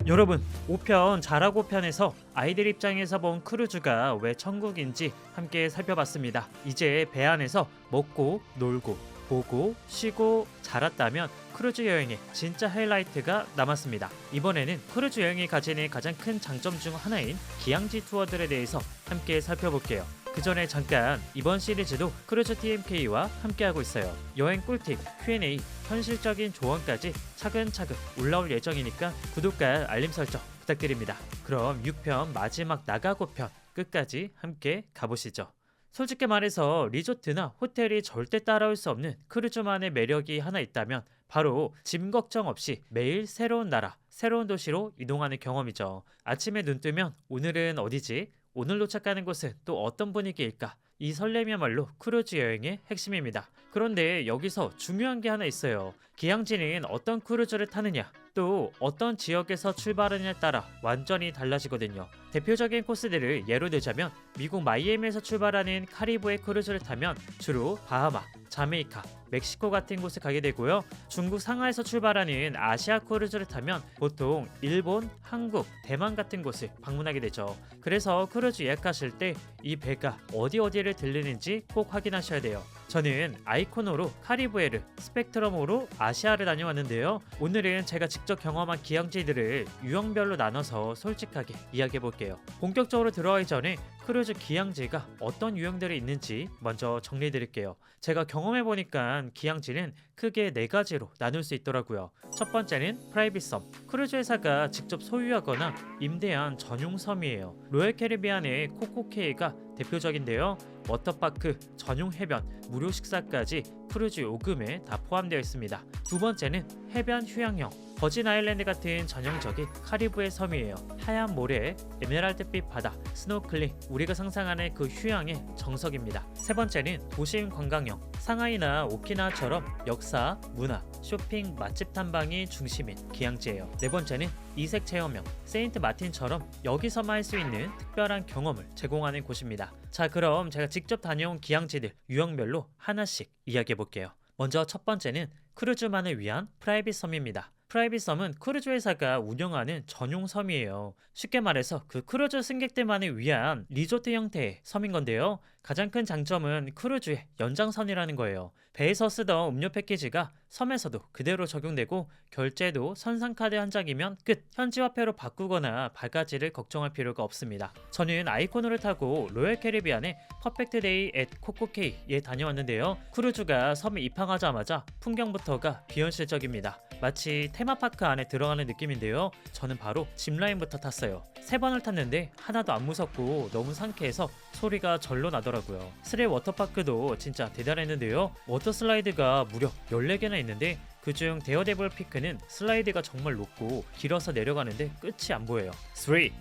여러분, 5편 잘하고 편에서 아이들 입장에서 본 크루즈가 왜 천국인지 함께 살펴봤습니다. 이제 배 안에서 먹고 놀고 보고 쉬고 자랐다면 크루즈 여행의 진짜 하이라이트가 남았습니다. 이번에는 크루즈 여행이 가지는 가장 큰 장점 중 하나인 기항지 투어들에 대해서 함께 살펴볼게요. 그 전에 잠깐 이번 시리즈도 크루즈 TMK와 함께하고 있어요. 여행 꿀팁, Q&A, 현실적인 조언까지 차근차근 올라올 예정이니까 구독과 알림 설정 부탁드립니다. 그럼 6편 마지막 나가고 편 끝까지 함께 가보시죠. 솔직히 말해서 리조트나 호텔이 절대 따라올 수 없는 크루즈만의 매력이 하나 있다면 바로 짐 걱정 없이 매일 새로운 나라, 새로운 도시로 이동하는 경험이죠. 아침에 눈 뜨면 오늘은 어디지? 오늘 도착하는 곳은 또 어떤 분위기일까? 이 설렘이야말로 크루즈 여행의 핵심입니다. 그런데 여기서 중요한 게 하나 있어요. 기항지는 어떤 크루즈를 타느냐, 또 어떤 지역에서 출발하느냐에 따라 완전히 달라지거든요. 대표적인 코스들을 예로 들자면 미국 마이애미에서 출발하는 카리브해 크루즈를 타면 주로 바하마, 자메이카, 멕시코 같은 곳에 가게 되고요. 중국 상하에서 출발하는 아시아 크루즈를 타면 보통 일본, 한국, 대만 같은 곳을 방문하게 되죠. 그래서 크루즈 예약하실 때 이 배가 어디를 들르는지 꼭 확인하셔야 돼요. 저는 아이코노로 카리브해를, 스펙트럼으로 아시아를 다녀왔는데요. 오늘은 제가 직접 경험한 기항지들을 유형별로 나눠서 솔직하게 이야기해 볼게요. 본격적으로 들어가기 전에 크루즈 기항지가 어떤 유형들이 있는지 먼저 정리해 드릴게요. 제가 경험해 보니까 기항지는 크게 4가지로 나눌 수 있더라고요. 첫 번째는 프라이빗 섬. 크루즈 회사가 직접 소유하거나 임대한 전용 섬이에요. 로열 캐리비안의 코코케이가 대표적인데요. 워터파크, 전용 해변, 무료 식사까지 크루즈 요금에 다 포함되어 있습니다. 두 번째는 해변 휴양형. 버진 아일랜드 같은 전형적인 카리브해 섬이에요. 하얀 모래, 에메랄드빛 바다, 스노클링, 우리가 상상하는 그 휴양의 정석입니다. 세 번째는 도심 관광형. 상하이나 오키나와처럼 역사, 문화, 쇼핑, 맛집 탐방이 중심인 기항지예요. 네 번째는 이색 체험형. 세인트 마틴처럼 여기서만 할 수 있는 특별한 경험을 제공하는 곳입니다. 자, 그럼 제가 직접 다녀온 기항지들 유형별로 하나씩 이야기해 볼게요. 먼저 첫 번째는 크루즈만을 위한 프라이빗 섬입니다. 프라이빗 섬은 크루즈 회사가 운영하는 전용 섬이에요. 쉽게 말해서 그 크루즈 승객들만을 위한 리조트 형태의 섬인 건데요. 가장 큰 장점은 크루즈의 연장선이라는 거예요. 배에서 쓰던 음료 패키지가 섬에서도 그대로 적용되고 결제도 선상카드 한 장이면 끝! 현지화폐로 바꾸거나 바가지를 걱정할 필요가 없습니다. 저는 아이코노를 타고 로열 캐리비안의 퍼펙트 데이 앳 코코케이에 다녀왔는데요. 크루즈가 섬에 입항하자마자 풍경부터가 비현실적입니다. 마치 테마파크 안에 들어가는 느낌인데요. 저는 바로 짚라인부터 탔어요. 3번을 탔는데 하나도 안 무섭고 너무 상쾌해서 소리가 절로 나더라고요. 스레 워터파크도 진짜 대단했는데요. 워터슬라이드가 무려 14개나 있는데 그중 데어데블 피크는 슬라이드가 정말 높고 길어서 내려가는데 끝이 안 보여요. 3, 2, 1,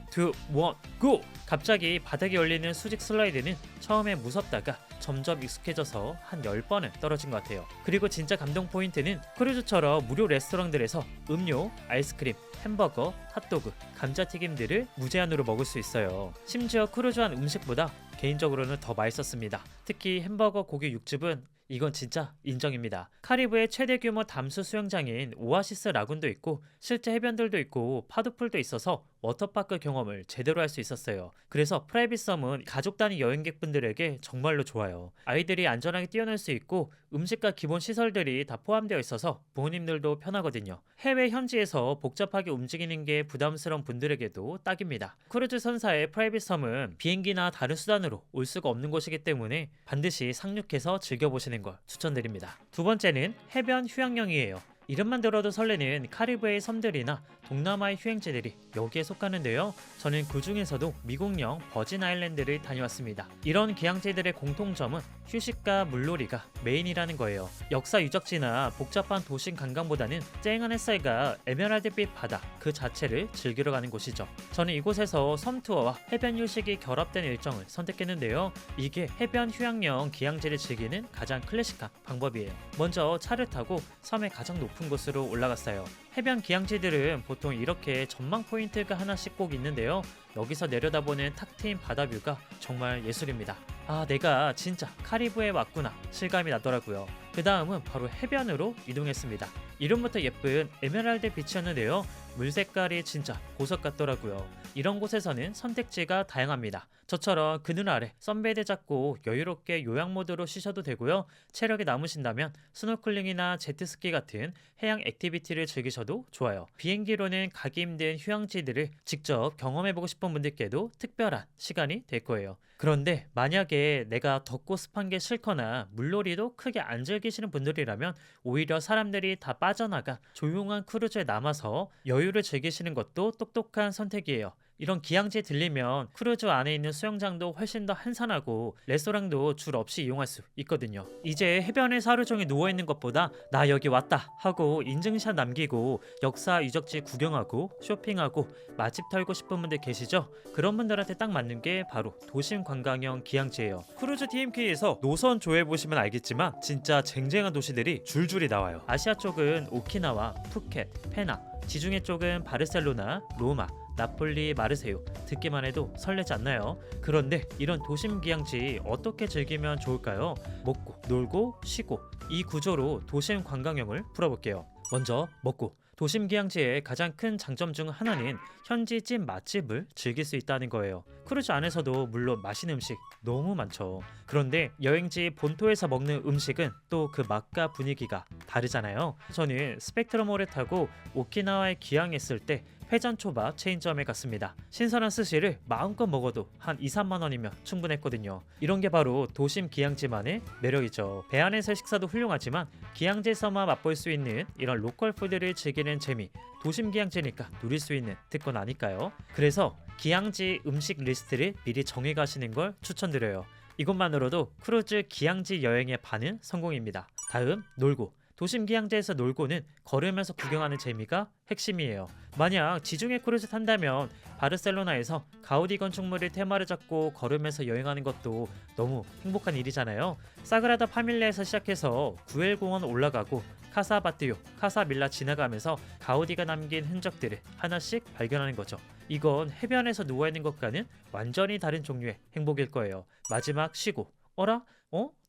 GO! 갑자기 바닥에 열리는 수직 슬라이드는 처음에 무섭다가 점점 익숙해져서 한 10번은 떨어진 것 같아요. 그리고 진짜 감동 포인트는 크루즈처럼 무료 레스토랑들에서 음료, 아이스크림, 햄버거, 핫도그, 감자튀김들을 무제한으로 먹을 수 있어요. 심지어 크루즈한 음식보다 개인적으로는 더 맛있었습니다. 특히 햄버거 고기 육즙은 이건 진짜 인정입니다. 카리브의 최대 규모 담수 수영장인 오아시스 라군도 있고 실제 해변들도 있고 파도풀도 있어서 워터파크 경험을 제대로 할 수 있었어요. 그래서 프라이빗 섬은 가족 단위 여행객분들에게 정말로 좋아요. 아이들이 안전하게 뛰어놀 수 있고 음식과 기본 시설들이 다 포함되어 있어서 부모님들도 편하거든요. 해외 현지에서 복잡하게 움직이는 게 부담스러운 분들에게도 딱입니다. 크루즈 선사의 프라이빗 섬은 비행기나 다른 수단으로 올 수가 없는 곳이기 때문에 반드시 상륙해서 즐겨보시는 걸 추천드립니다. 두 번째는 해변 휴양형이에요. 이름만 들어도 설레는 카리브해의 섬들이나 동남아의 휴양지들이 여기에 속하는데요. 저는 그 중에서도 미국령 버진 아일랜드를 다녀왔습니다. 이런 기항지들의 공통점은 휴식과 물놀이가 메인이라는 거예요. 역사 유적지나 복잡한 도심 관광보다는 쨍한 햇살과 에메랄드빛 바다 그 자체를 즐기러 가는 곳이죠. 저는 이곳에서 섬 투어와 해변 휴식이 결합된 일정을 선택했는데요. 이게 해변 휴양형 기항지를 즐기는 가장 클래식한 방법이에요. 먼저 차를 타고 섬의 가장 높은 곳으로 올라갔어요. 해변 기항지들은 보통 이렇게 전망 포인트가 하나씩 꼭 있는데요. 여기서 내려다보는 탁 트인 바다뷰가 정말 예술입니다. 아, 내가 진짜 카리브에 왔구나 실감이 나더라고요. 그 다음은 바로 해변으로 이동했습니다. 이름부터 예쁜 에메랄드 비치였는데요. 물 색깔이 진짜 보석 같더라고요. 이런 곳에서는 선택지가 다양합니다. 저처럼 그늘 아래 선베드 잡고 여유롭게 요양 모드로 쉬셔도 되고요. 체력이 남으신다면 스노클링이나 제트스키 같은 해양 액티비티를 즐기셔도 좋아요. 비행기로는 가기 힘든 휴양지들을 직접 경험해보고 싶은 분들께도 특별한 시간이 될 거예요. 그런데 만약에 내가 덥고 습한 게 싫거나 물놀이도 크게 안 즐기시는 분들이라면 오히려 사람들이 다 빠져나가 조용한 크루즈에 남아서 여유를 즐기시는 것도 똑똑한 선택이에요. 이런 기항지에 들리면 크루즈 안에 있는 수영장도 훨씬 더 한산하고 레스토랑도 줄 없이 이용할 수 있거든요. 이제 해변에서 하루 종일 누워있는 것보다 나 여기 왔다 하고 인증샷 남기고 역사 유적지 구경하고 쇼핑하고 맛집 털고 싶은 분들 계시죠? 그런 분들한테 딱 맞는 게 바로 도심 관광형 기항지예요. 크루즈 TMK에서 노선 조회해보시면 알겠지만 진짜 쟁쟁한 도시들이 줄줄이 나와요. 아시아 쪽은 오키나와, 푸켓, 페낭, 지중해 쪽은 바르셀로나, 로마, 나폴리, 마르세유. 듣기만 해도 설레지 않나요? 그런데 이런 도심 기항지 어떻게 즐기면 좋을까요? 먹고, 놀고, 쉬고 이 구조로 도심 관광형을 풀어볼게요. 먼저 먹고. 도심 기항지의 가장 큰 장점 중 하나는 현지 찐 맛집을 즐길 수 있다는 거예요. 크루즈 안에서도 물론 맛있는 음식 너무 많죠. 그런데 여행지 본토에서 먹는 음식은 또 그 맛과 분위기가 다르잖아요. 저는 스펙트럼호를 타고 오키나와에 기항했을 때 회전초밥 체인점에 갔습니다. 신선한 스시를 마음껏 먹어도 한 2-3만 원이면 충분했거든요. 이런 게 바로 도심 기항지만의 매력이죠. 배 안에서의 식사도 훌륭하지만 기항지에서만 맛볼 수 있는 이런 로컬 푸드를 즐기는 재미, 도심 기항지니까 누릴 수 있는 특권 아닐까요? 그래서 기항지 음식 리스트를 미리 정해 가시는 걸 추천드려요. 이것만으로도 크루즈 기항지 여행의 반은 성공입니다. 다음, 놀고. 도심 기항지에서 놀고는 걸으면서 구경하는 재미가 핵심이에요. 만약 지중해 크루즈 탄다면 바르셀로나에서 가우디 건축물의 테마를 잡고 걸으면서 여행하는 것도 너무 행복한 일이잖아요. 사그라다 파밀리아에서 시작해서 구엘공원 올라가고 카사바티오, 카사밀라 지나가면서 가우디가 남긴 흔적들을 하나씩 발견하는 거죠. 이건 해변에서 누워있는 것과는 완전히 다른 종류의 행복일 거예요. 마지막 쉬고. 어라?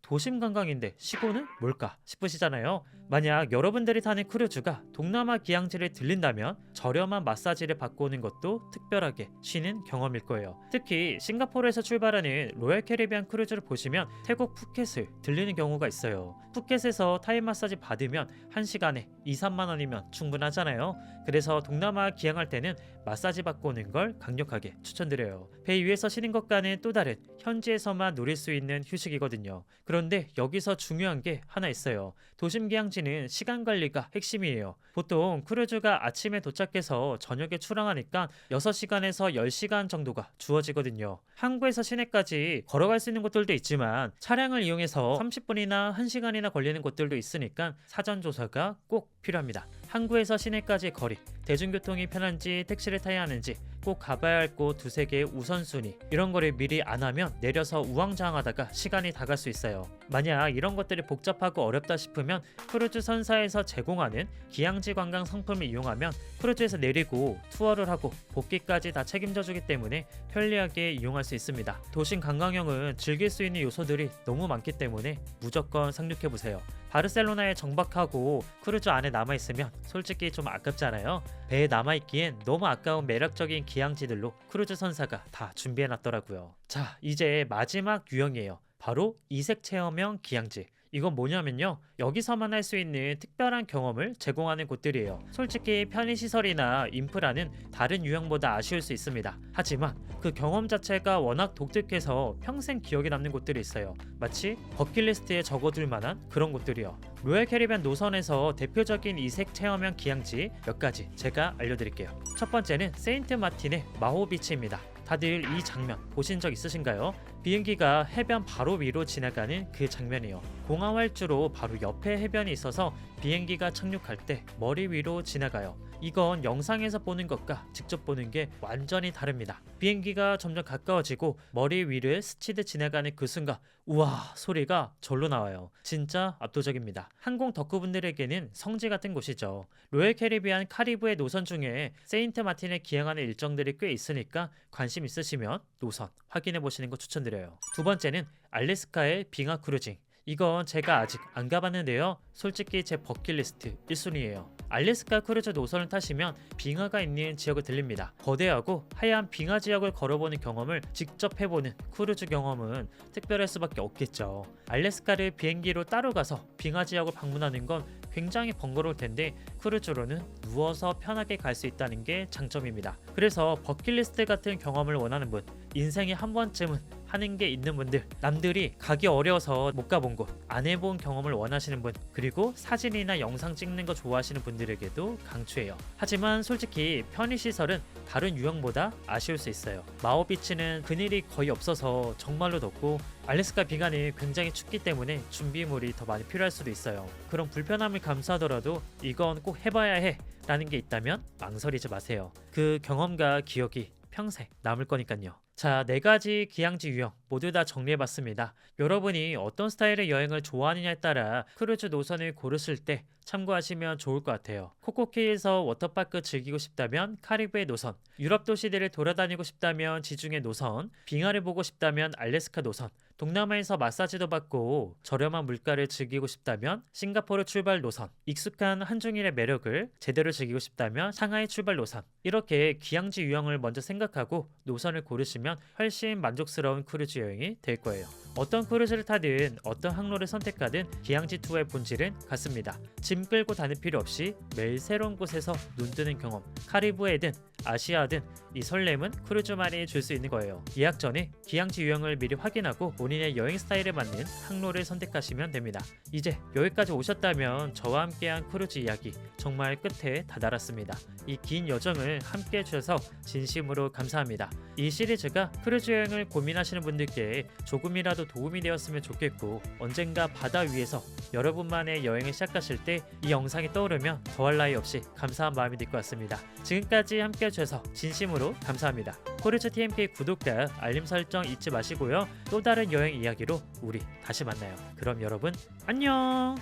도심 관광인데 쉬고는 뭘까 싶으시잖아요. 만약 여러분들이 타는 크루즈가 동남아 기항지를 들린다면 저렴한 마사지를 받고 오는 것도 특별하게 쉬는 경험일 거예요. 특히 싱가포르에서 출발하는 로얄 캐리비안 크루즈를 보시면 태국 푸켓을 들리는 경우가 있어요. 푸켓에서 타이 마사지 받으면 1시간에 2-3만 원이면 충분하잖아요. 그래서 동남아 기항할 때는 마사지 받고 오는 걸 강력하게 추천드려요. 배 위에서 쉬는 것과는 또 다른 현지에서만 누릴 수 있는 휴식이거든요. 그런데 여기서 중요한 게 하나 있어요. 도심 기항지는 시간 관리가 핵심이에요. 보통 크루즈가 아침에 도착해서 저녁에 출항하니까 6시간에서 10시간 정도가 주어지거든요. 항구에서 시내까지 걸어갈 수 있는 곳들도 있지만 차량을 이용해서 30분이나 1시간이나 걸리는 곳들도 있으니까 사전 조사가 꼭 필요합니다. 항구에서 시내까지 거리, 대중교통이 편한지 택시를 타야 하는지 꼭 가봐야 할 곳 2-3개의 우선순위 이런 거를 미리 안 하면 내려서 우왕좌왕하다가 시간이 다 갈 수 있어요. 만약 이런 것들이 복잡하고 어렵다 싶으면 크루즈 선사에서 제공하는 기항지 관광 상품을 이용하면 크루즈에서 내리고 투어를 하고 복귀까지 다 책임져 주기 때문에 편리하게 이용할 수 있습니다. 도심 관광형은 즐길 수 있는 요소들이 너무 많기 때문에 무조건 상륙해보세요. 바르셀로나에 정박하고 크루즈 안에 남아있으면 솔직히 좀 아깝잖아요. 배에 남아있기엔 너무 아까운 매력적인 기항지들로 크루즈 선사가 다 준비해놨더라고요. 자, 이제 마지막 유형이에요. 바로 이색 체험형 기항지. 이건 뭐냐면요, 여기서만 할 수 있는 특별한 경험을 제공하는 곳들이에요. 솔직히 편의시설이나 인프라는 다른 유형보다 아쉬울 수 있습니다. 하지만 그 경험 자체가 워낙 독특해서 평생 기억에 남는 곳들이 있어요. 마치 버킷리스트에 적어둘 만한 그런 곳들이요. 로얄 캐리비안 노선에서 대표적인 이색 체험형 기항지 몇 가지 제가 알려드릴게요. 첫 번째는 세인트 마틴의 마호비치입니다. 다들 이 장면 보신 적 있으신가요? 비행기가 해변 바로 위로 지나가는 그 장면이요. 공항 활주로 바로 옆에 해변이 있어서 비행기가 착륙할 때 머리 위로 지나가요. 이건 영상에서 보는 것과 직접 보는 게 완전히 다릅니다. 비행기가 점점 가까워지고 머리 위를 스치듯 지나가는 그 순간 우와 소리가 절로 나와요. 진짜 압도적입니다. 항공 덕후분들에게는 성지 같은 곳이죠. 로열 캐리비안 카리브해 노선 중에 세인트 마틴에 기항하는 일정들이 꽤 있으니까 관심 있으시면 노선 확인해 보시는 거 추천드려요. 두 번째는 알래스카의 빙하 크루징. 이건 제가 아직 안 가봤는데요. 솔직히 제 버킷리스트 1순위예요. 알래스카 크루즈 노선을 타시면 빙하가 있는 지역을 들립니다. 거대하고 하얀 빙하 지역을 걸어보는 경험을 직접 해보는 크루즈 경험은 특별할 수밖에 없겠죠. 알래스카를 비행기로 따로 가서 빙하 지역을 방문하는 건 굉장히 번거로울 텐데 크루즈로는 누워서 편하게 갈 수 있다는 게 장점입니다. 그래서 버킷리스트 같은 경험을 원하는 분, 인생에 한 번쯤은 하는 게 있는 분들, 남들이 가기 어려워서 못 가본 곳, 안 해본 경험을 원하시는 분, 그리고 사진이나 영상 찍는 거 좋아하시는 분들에게도 강추해요. 하지만 솔직히 편의시설은 다른 유형보다 아쉬울 수 있어요. 마오비치는 그늘이 거의 없어서 정말로 덥고 알래스카 빙하는 굉장히 춥기 때문에 준비물이 더 많이 필요할 수도 있어요. 그런 불편함을 감수하더라도 이건 꼭 해봐야 해 라는 게 있다면 망설이지 마세요. 그 경험과 기억이 평생 남을 거니까요. 자, 4가지 기항지 유형 모두 다 정리해봤습니다. 여러분이 어떤 스타일의 여행을 좋아하느냐에 따라 크루즈 노선을 고르실 때 참고하시면 좋을 것 같아요. 코코케이에서 워터파크 즐기고 싶다면 카리브해 노선, 유럽 도시들을 돌아다니고 싶다면 지중해 노선, 빙하를 보고 싶다면 알래스카 노선, 동남아에서 마사지도 받고 저렴한 물가를 즐기고 싶다면 싱가포르 출발 노선, 익숙한 한중일의 매력을 제대로 즐기고 싶다면 상하이 출발 노선. 이렇게 기항지 유형을 먼저 생각하고 노선을 고르시면 훨씬 만족스러운 크루즈 여행이 될 거예요. 어떤 크루즈를 타든 어떤 항로를 선택하든 기항지 투어의 본질은 같습니다. 짐 끌고 다닐 필요 없이 매일 새로운 곳에서 눈 뜨는 경험, 카리브해든 아시아든 이 설렘은 크루즈만이 줄 수 있는 거예요. 예약 전에 기항지 유형을 미리 확인하고 본인의 여행 스타일에 맞는 항로를 선택하시면 됩니다. 이제 여기까지 오셨다면 저와 함께한 크루즈 이야기 정말 끝에 다다랐습니다. 이 긴 여정을 함께 해주셔서 진심으로 감사합니다. 이 시리즈가 크루즈 여행을 고민하시는 분들께 조금이라도 도움이 되었으면 좋겠고, 언젠가 바다 위에서 여러분만의 여행을 시작하실 때 이 영상이 떠오르면 더할 나위 없이 감사한 마음이 들 것 같습니다. 지금까지 함께 해주셔서 진심으로 감사합니다. 크루즈 TMK 구독과 알림 설정 잊지 마시고요. 또 다른 여행 이야기로 우리 다시 만나요. 그럼 여러분 안녕.